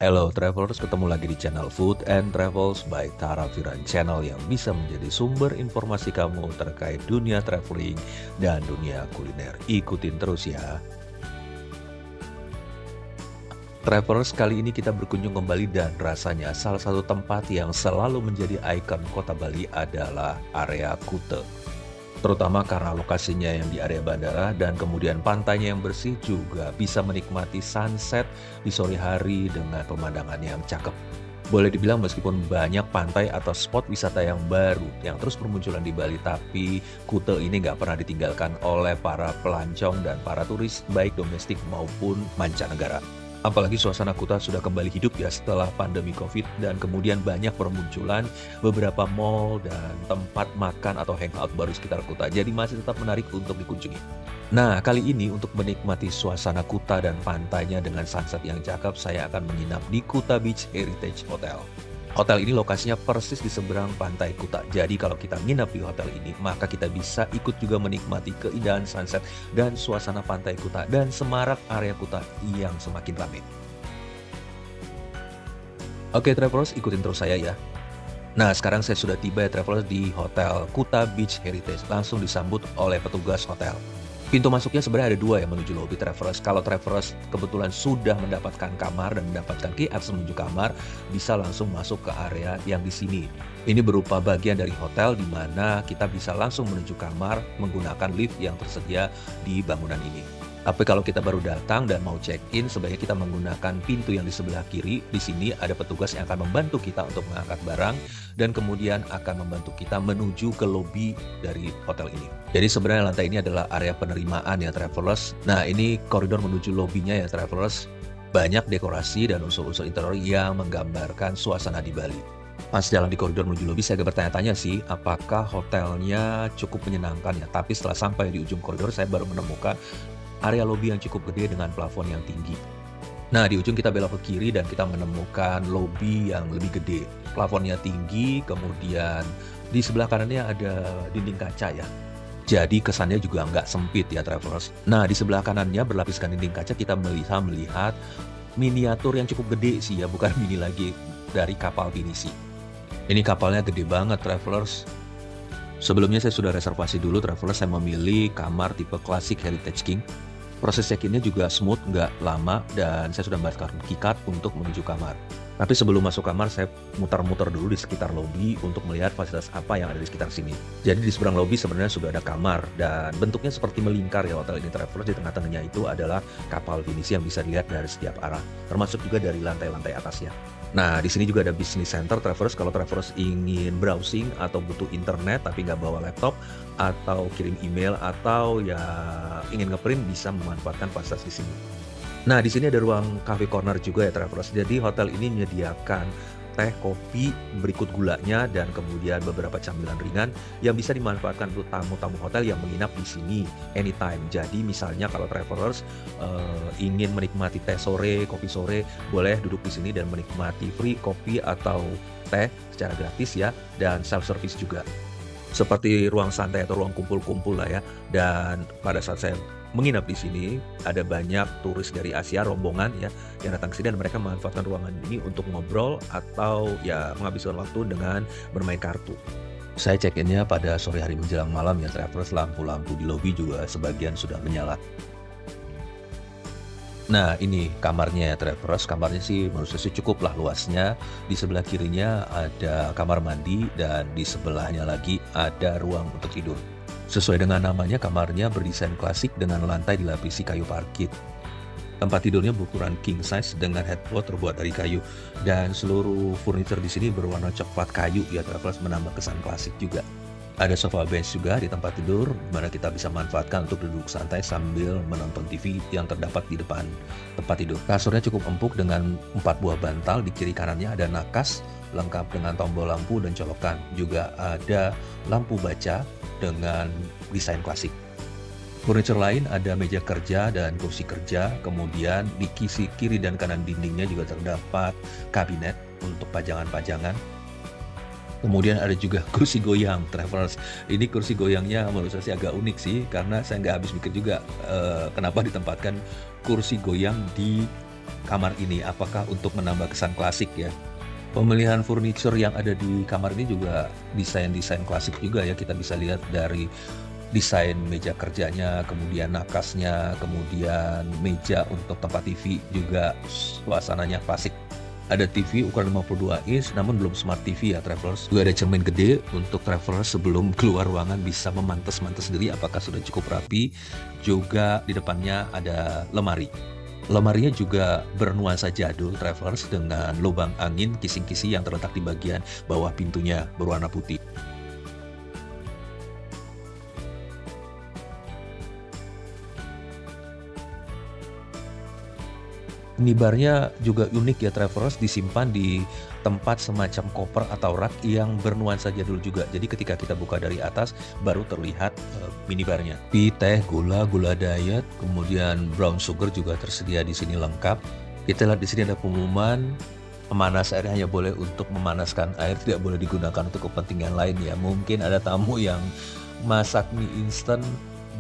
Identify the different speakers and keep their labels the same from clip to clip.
Speaker 1: Hello Travelers, ketemu lagi di channel Food and Travels by Tara Firan, channel yang bisa menjadi sumber informasi kamu terkait dunia traveling dan dunia kuliner. Ikutin terus ya. Travelers, kali ini kita berkunjung kembali dan rasanya salah satu tempat yang selalu menjadi ikon kota Bali adalah area Kuta. Terutama karena lokasinya yang di area bandara dan kemudian pantainya yang bersih, juga bisa menikmati sunset di sore hari dengan pemandangan yang cakep. Boleh dibilang meskipun banyak pantai atau spot wisata yang baru yang terus bermunculan di Bali, tapi Kuta ini nggak pernah ditinggalkan oleh para pelancong dan para turis baik domestik maupun mancanegara. Apalagi suasana Kuta sudah kembali hidup ya setelah pandemi COVID, dan kemudian banyak bermunculan beberapa mall dan tempat makan atau hangout baru sekitar Kuta. Jadi masih tetap menarik untuk dikunjungi. Nah, kali ini untuk menikmati suasana Kuta dan pantainya dengan sunset yang cakep, saya akan menginap di Kuta Beach Heritage Hotel. Hotel ini lokasinya persis di seberang pantai Kuta. Jadi kalau kita nginap di hotel ini, maka kita bisa ikut juga menikmati keindahan sunset dan suasana pantai Kuta dan semarak area Kuta yang semakin ramai. Oke Travelers, ikutin terus saya ya. Nah, sekarang saya sudah tiba ya Travelers di Hotel Kuta Beach Heritage. Langsung disambut oleh petugas hotel. Pintu masuknya sebenarnya ada dua yang menuju lobby Travelers. Kalau Travelers kebetulan sudah mendapatkan kamar dan mendapatkan key access menuju kamar, bisa langsung masuk ke area yang di sini. Ini berupa bagian dari hotel di mana kita bisa langsung menuju kamar menggunakan lift yang tersedia di bangunan ini. Tapi kalau kita baru datang dan mau check-in, sebaiknya kita menggunakan pintu yang di sebelah kiri. Di sini ada petugas yang akan membantu kita untuk mengangkat barang dan kemudian akan membantu kita menuju ke lobi dari hotel ini. Jadi sebenarnya lantai ini adalah area penerimaan ya Travelers. Nah, ini koridor menuju lobinya ya Travelers. Banyak dekorasi dan unsur-unsur interior yang menggambarkan suasana di Bali. Pas jalan di koridor menuju lobi, saya agak bertanya-tanya sih, apakah hotelnya cukup menyenangkan ya. Tapi setelah sampai di ujung koridor, saya baru menemukan area lobi yang cukup gede dengan plafon yang tinggi. Nah, di ujung kita belok ke kiri dan kita menemukan lobi yang lebih gede. Plafonnya tinggi, kemudian di sebelah kanannya ada dinding kaca ya. Jadi kesannya juga nggak sempit ya Travelers. Nah, di sebelah kanannya berlapiskan dinding kaca, kita bisa melihat miniatur yang cukup gede sih ya, bukan mini lagi, dari kapal pinisi. Ini kapalnya gede banget Travelers. Sebelumnya saya sudah reservasi dulu Travelers, saya memilih kamar tipe klasik Heritage King. Proses check-innya juga smooth, nggak lama, dan saya sudah membayar KeyCard untuk menuju kamar. Tapi sebelum masuk kamar, saya muter-muter dulu di sekitar lobi untuk melihat fasilitas apa yang ada di sekitar sini. Jadi di seberang lobi sebenarnya sudah ada kamar, dan bentuknya seperti melingkar ya hotel ini Travelers. Di tengah-tengahnya itu adalah kapal pinisi yang bisa dilihat dari setiap arah, termasuk juga dari lantai-lantai atasnya. Nah, di sini juga ada business center Travelers. Kalau Travelers ingin browsing atau butuh internet tapi nggak bawa laptop, atau kirim email, atau ya ingin ngeprint, bisa memanfaatkan fasilitas di sini. Nah, di sini ada ruang cafe corner juga ya Travelers. Jadi hotel ini menyediakan teh, kopi, berikut gulanya, dan kemudian beberapa camilan ringan yang bisa dimanfaatkan untuk tamu-tamu hotel yang menginap di sini anytime. Jadi misalnya kalau Travelers ingin menikmati teh sore, kopi sore, boleh duduk di sini dan menikmati free kopi atau teh secara gratis ya, dan self service juga. Seperti ruang santai atau ruang kumpul-kumpul lah ya. Dan pada saat saya menginap di sini, ada banyak turis dari Asia, rombongan ya, yang datang ke sini, dan mereka memanfaatkan ruangan ini untuk ngobrol atau ya menghabiskan waktu dengan bermain kartu. Saya check-innya pada sore hari menjelang malam ya Travelers. Lampu-lampu di lobi juga sebagian sudah menyala. Nah, ini kamarnya ya Travelers. Kamarnya sih menurut saya sih cukuplah luasnya. Di sebelah kirinya ada kamar mandi, dan di sebelahnya lagi ada ruang untuk tidur. Sesuai dengan namanya, kamarnya berdesain klasik dengan lantai dilapisi kayu parkit. Tempat tidurnya berukuran king size dengan headboard terbuat dari kayu, dan seluruh furniture di sini berwarna coklat kayu ya Travelers, menambah kesan klasik juga. Ada sofa bench juga di tempat tidur, di mana kita bisa manfaatkan untuk duduk santai sambil menonton TV yang terdapat di depan tempat tidur. Kasurnya cukup empuk dengan 4 buah bantal. Di kiri kanannya ada nakas lengkap dengan tombol lampu dan colokan. Juga ada lampu baca dengan desain klasik. Furniture lain ada meja kerja dan kursi kerja. Kemudian di sisi kiri dan kanan dindingnya juga terdapat kabinet untuk pajangan-pajangan. Kemudian ada juga kursi goyang Travelers. Ini kursi goyangnya menurut saya sih agak unik sih, karena saya nggak habis mikir juga kenapa ditempatkan kursi goyang di kamar ini, apakah untuk menambah kesan klasik ya. Pemilihan furniture yang ada di kamar ini juga desain-desain klasik juga ya, kita bisa lihat dari desain meja kerjanya, kemudian nakasnya, kemudian meja untuk tempat TV juga suasananya klasik. Ada TV ukuran 52 inch namun belum smart TV ya travelers. Juga ada cermin gede untuk travelers sebelum keluar ruangan bisa memantas-mantas diri apakah sudah cukup rapi. Juga di depannya ada lemari. Lemarinya juga bernuansa jadul travelers dengan lubang angin kisi-kisi yang terletak di bagian bawah pintunya berwarna putih. Minibarnya juga unik ya travelers, disimpan di tempat semacam koper atau rak yang bernuansa jadul juga. Jadi ketika kita buka dari atas baru terlihat minibarnya. Teh, gula diet, kemudian brown sugar juga tersedia di sini lengkap. Kita lihat di sini ada pengumuman pemanas air hanya boleh untuk memanaskan air, tidak boleh digunakan untuk kepentingan lain ya. Mungkin ada tamu yang masak mie instan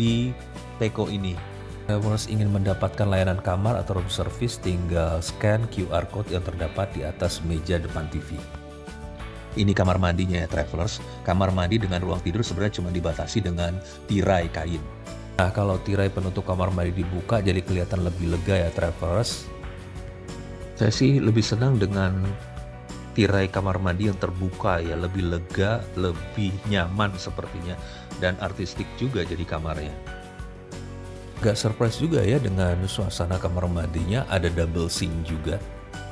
Speaker 1: di teko ini. Travelers ingin mendapatkan layanan kamar atau room service, tinggal scan QR code yang terdapat di atas meja depan TV. Ini kamar mandinya ya travelers. Kamar mandi dengan ruang tidur sebenarnya cuma dibatasi dengan tirai kain. Nah kalau tirai penutup kamar mandi dibuka jadi kelihatan lebih lega ya travelers. Saya sih lebih senang dengan tirai kamar mandi yang terbuka ya, lebih lega, lebih nyaman sepertinya, dan artistik juga jadi kamarnya. Gak surprise juga ya dengan suasana kamar mandinya, ada double sink juga.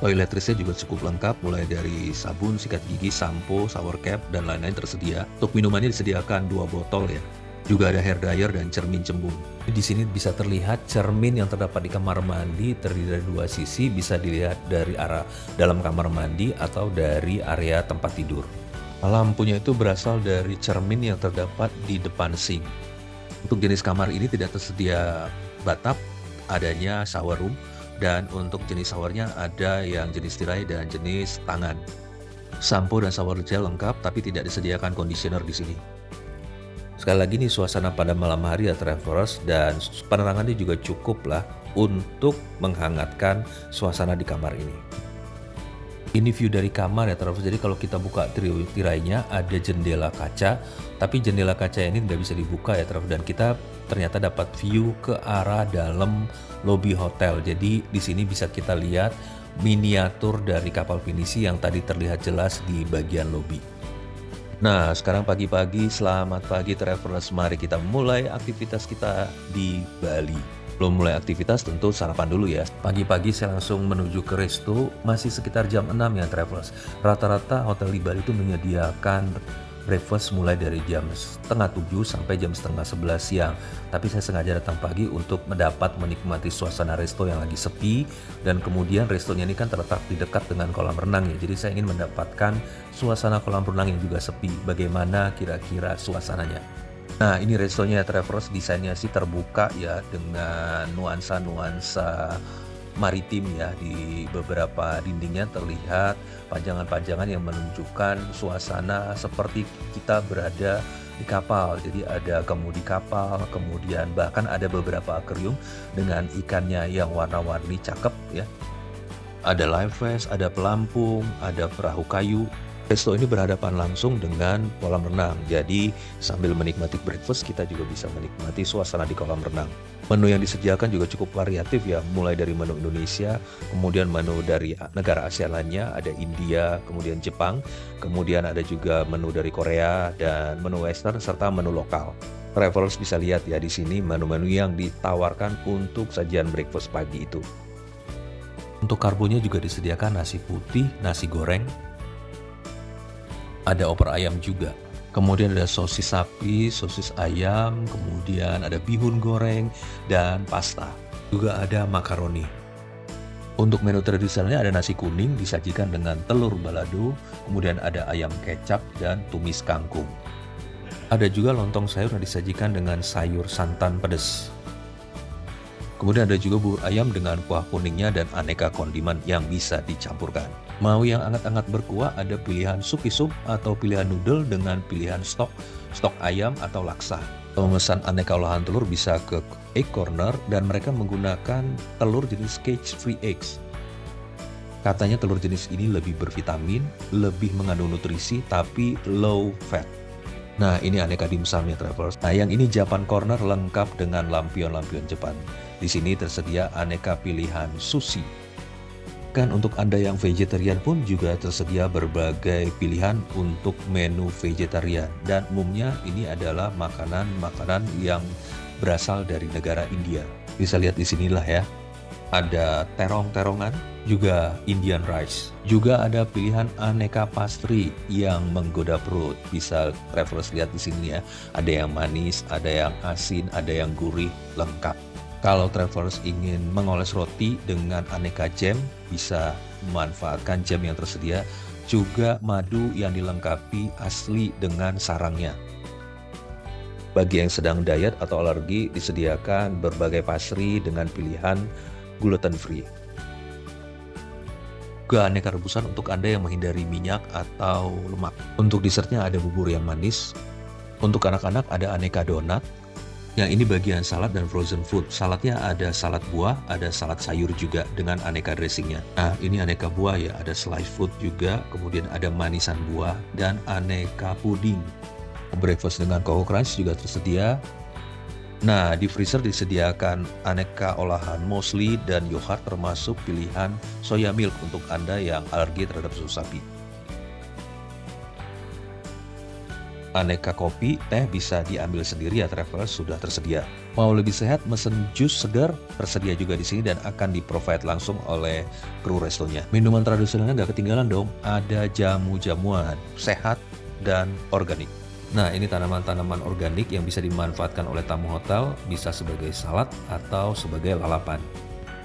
Speaker 1: Toiletrisnya juga cukup lengkap, mulai dari sabun, sikat gigi, sampo, shower cap, dan lain-lain tersedia. Untuk minumannya disediakan 2 botol ya. Juga ada hair dryer dan cermin cembung. Di sini bisa terlihat cermin yang terdapat di kamar mandi terdiri dari 2 sisi, bisa dilihat dari arah dalam kamar mandi atau dari area tempat tidur. Lampunya itu berasal dari cermin yang terdapat di depan sink. Untuk jenis kamar ini tidak tersedia bathtub, adanya shower room, dan untuk jenis showernya ada yang jenis tirai dan jenis tangan. Sampo dan shower gel lengkap, tapi tidak disediakan conditioner di sini. Sekali lagi nih suasana pada malam hari ya travelers, dan penerangannya juga cukup lah untuk menghangatkan suasana di kamar ini. Ini view dari kamar ya travelers, jadi kalau kita buka tirainya ada jendela kaca, tapi jendela kaca ini nggak bisa dibuka ya travelers, dan kita ternyata dapat view ke arah dalam lobi hotel. Jadi di sini bisa kita lihat miniatur dari kapal pinisi yang tadi terlihat jelas di bagian lobi. Nah sekarang pagi-pagi, selamat pagi travelers, mari kita mulai aktivitas kita di Bali. Belum mulai aktivitas tentu sarapan dulu ya. Pagi-pagi saya langsung menuju ke resto, masih sekitar jam 6 ya travelers. Rata-rata hotel di Bali itu menyediakan breakfast mulai dari jam setengah 7 sampai jam setengah 11 siang. Tapi saya sengaja datang pagi untuk menikmati suasana resto yang lagi sepi, dan kemudian restonya ini kan terletak di dekat dengan kolam renang ya. Jadi saya ingin mendapatkan suasana kolam renang yang juga sepi. Bagaimana kira-kira suasananya? Nah ini restonya ya travelers, desainnya sih terbuka ya dengan nuansa-nuansa maritim ya. Di beberapa dindingnya terlihat panjangan-panjangan yang menunjukkan suasana seperti kita berada di kapal. Jadi ada kemudi kapal, kemudian bahkan ada beberapa akuarium dengan ikannya yang warna-warni cakep ya. Ada live vest, ada pelampung, ada perahu kayu. Resto ini berhadapan langsung dengan kolam renang, jadi sambil menikmati breakfast kita juga bisa menikmati suasana di kolam renang. Menu yang disediakan juga cukup variatif ya, mulai dari menu Indonesia, kemudian menu dari negara Asia lainnya, ada India, kemudian Jepang, kemudian ada juga menu dari Korea dan menu Western serta menu lokal. Travelers bisa lihat ya di sini menu-menu yang ditawarkan untuk sajian breakfast pagi itu. Untuk karbonya juga disediakan nasi putih, nasi goreng, ada opor ayam juga. Kemudian ada sosis sapi, sosis ayam, kemudian ada bihun goreng, dan pasta. Juga ada makaroni. Untuk menu tradisionalnya ada nasi kuning disajikan dengan telur balado, kemudian ada ayam kecap dan tumis kangkung. Ada juga lontong sayur yang disajikan dengan sayur santan pedas. Kemudian ada juga bubur ayam dengan kuah kuningnya dan aneka kondimen yang bisa dicampurkan. Mau yang hangat-hangat berkuah, ada pilihan suki sup atau pilihan noodle dengan pilihan stok ayam atau laksa. Pemesan aneka olahan telur bisa ke Egg Corner dan mereka menggunakan telur jenis cage-free eggs. Katanya telur jenis ini lebih bervitamin, lebih mengandung nutrisi, tapi low fat. Nah, ini aneka dimsumnya travelers. Nah, yang ini Japan Corner lengkap dengan lampion-lampion Jepang. Di sini tersedia aneka pilihan sushi. Kan untuk Anda yang vegetarian pun juga tersedia berbagai pilihan untuk menu vegetarian. Dan umumnya ini adalah makanan-makanan yang berasal dari negara India. Bisa lihat di sinilah ya. Ada terong-terongan, juga Indian rice. Juga ada pilihan aneka pastry yang menggoda perut. Bisa travelers lihat di sini ya. Ada yang manis, ada yang asin, ada yang gurih, lengkap. Kalau travelers ingin mengoles roti dengan aneka jam, bisa memanfaatkan jam yang tersedia. Juga madu yang dilengkapi asli dengan sarangnya. Bagi yang sedang diet atau alergi, disediakan berbagai pastry dengan pilihan gluten free. Juga aneka rebusan untuk Anda yang menghindari minyak atau lemak. Untuk dessertnya ada bubur yang manis. Untuk anak-anak ada aneka donat. Yang ini bagian salad dan frozen food. Saladnya ada salad buah, ada salad sayur juga dengan aneka dressingnya. Nah, ini aneka buah ya, ada slice food juga, kemudian ada manisan buah, dan aneka puding. Breakfast dengan Coco Crunch juga tersedia. Nah, di freezer disediakan aneka olahan muesli dan yogurt termasuk pilihan soya milk untuk Anda yang alergi terhadap susu sapi. Aneka kopi, teh bisa diambil sendiri ya travelers, sudah tersedia. Mau lebih sehat, mesen jus segar tersedia juga di sini dan akan di-provide langsung oleh kru restonya. Minuman tradisionalnya nggak ketinggalan dong, ada jamu-jamuan sehat dan organik. Nah, ini tanaman-tanaman organik yang bisa dimanfaatkan oleh tamu hotel, bisa sebagai salad atau sebagai lalapan.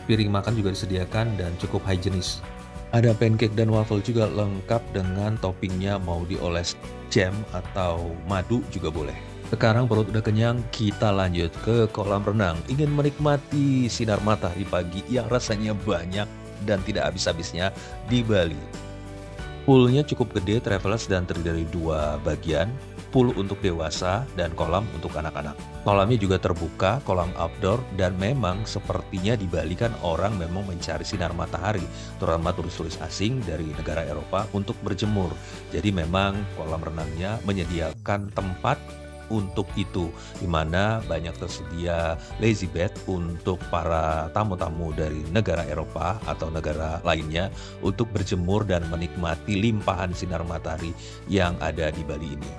Speaker 1: Piring makan juga disediakan dan cukup higienis. Ada pancake dan waffle juga lengkap dengan toppingnya, mau dioles jam atau madu juga boleh. Sekarang perut udah kenyang, kita lanjut ke kolam renang. Ingin menikmati sinar matahari pagi yang rasanya banyak dan tidak habis-habisnya di Bali. Poolnya cukup gede travelers dan terdiri dari 2 bagian. Pool untuk dewasa dan kolam untuk anak-anak. Kolamnya juga terbuka, kolam outdoor, dan memang sepertinya di Bali kan orang memang mencari sinar matahari, terutama turis-turis asing dari negara Eropa untuk berjemur. Jadi memang kolam renangnya menyediakan tempat untuk itu, di mana banyak tersedia lazy bed untuk para tamu-tamu dari negara Eropa atau negara lainnya untuk berjemur dan menikmati limpahan sinar matahari yang ada di Bali ini.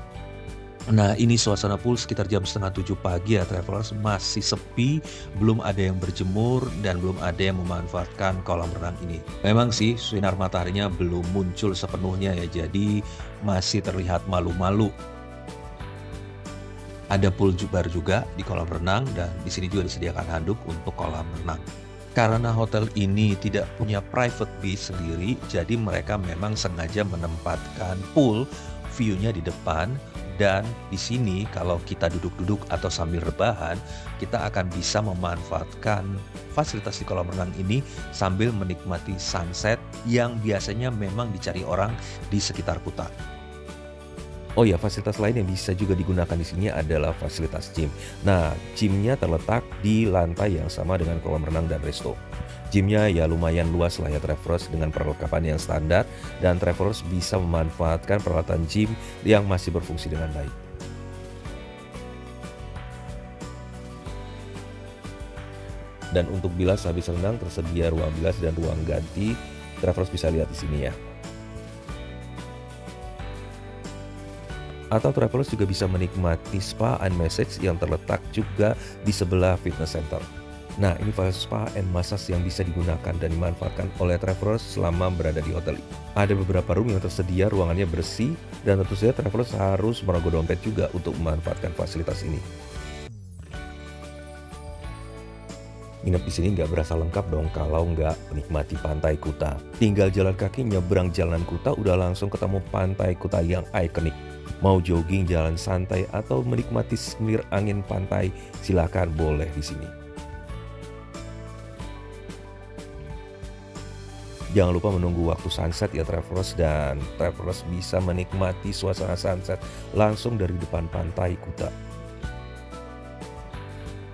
Speaker 1: Nah, ini suasana pool sekitar jam 6:30 pagi ya travelers, masih sepi, belum ada yang berjemur dan belum ada yang memanfaatkan kolam renang ini. Memang sih sinar mataharinya belum muncul sepenuhnya ya, jadi masih terlihat malu-malu. Ada pool bar juga di kolam renang dan di sini juga disediakan handuk untuk kolam renang. Karena hotel ini tidak punya private beach sendiri, jadi mereka memang sengaja menempatkan pool view-nya di depan. Dan di sini kalau kita duduk-duduk atau sambil rebahan, kita akan bisa memanfaatkan fasilitas di kolam renang ini sambil menikmati sunset yang biasanya memang dicari orang di sekitar Kuta. Oh ya, fasilitas lain yang bisa juga digunakan di sini adalah fasilitas gym. Nah, gymnya terletak di lantai yang sama dengan kolam renang dan resto. Gymnya ya lumayan luas lah ya travelers, dengan perlengkapan yang standar, dan travelers bisa memanfaatkan peralatan gym yang masih berfungsi dengan baik. Dan untuk bilas habis renang tersedia ruang bilas dan ruang ganti. Travelers bisa lihat di sini ya. Atau travelers juga bisa menikmati spa and massage yang terletak juga di sebelah fitness center. Nah, ini fasilitas spa and massage yang bisa digunakan dan dimanfaatkan oleh travelers selama berada di hotel. Ada beberapa room yang tersedia, ruangannya bersih, dan tentu saja travelers harus merogoh dompet juga untuk memanfaatkan fasilitas ini. Nginep di sini nggak berasa lengkap dong kalau nggak menikmati pantai Kuta. Tinggal jalan kaki nyebrang jalan Kuta udah langsung ketemu pantai Kuta yang ikonik. Mau jogging, jalan santai, atau menikmati semilir angin pantai, silakan boleh di sini. Jangan lupa menunggu waktu sunset ya travelers, dan travelers bisa menikmati suasana sunset langsung dari depan pantai Kuta.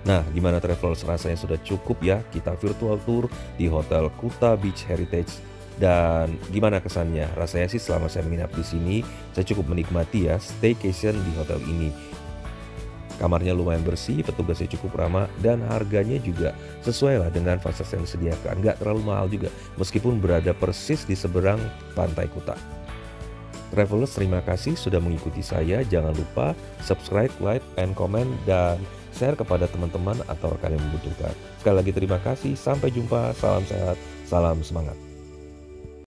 Speaker 1: Nah, gimana travelers, rasanya sudah cukup ya kita virtual tour di Hotel Kuta Beach Heritage. Dan gimana kesannya? Rasanya sih selama saya menginap di sini, saya cukup menikmati ya staycation di hotel ini. Kamarnya lumayan bersih, petugasnya cukup ramah, dan harganya juga sesuai lah dengan fasilitas yang disediakan. Nggak terlalu mahal juga, meskipun berada persis di seberang pantai Kuta. Travelers, terima kasih sudah mengikuti saya. Jangan lupa subscribe, like, and comment, dan share kepada teman-teman atau rekan yang membutuhkan. Sekali lagi terima kasih, sampai jumpa, salam sehat, salam semangat.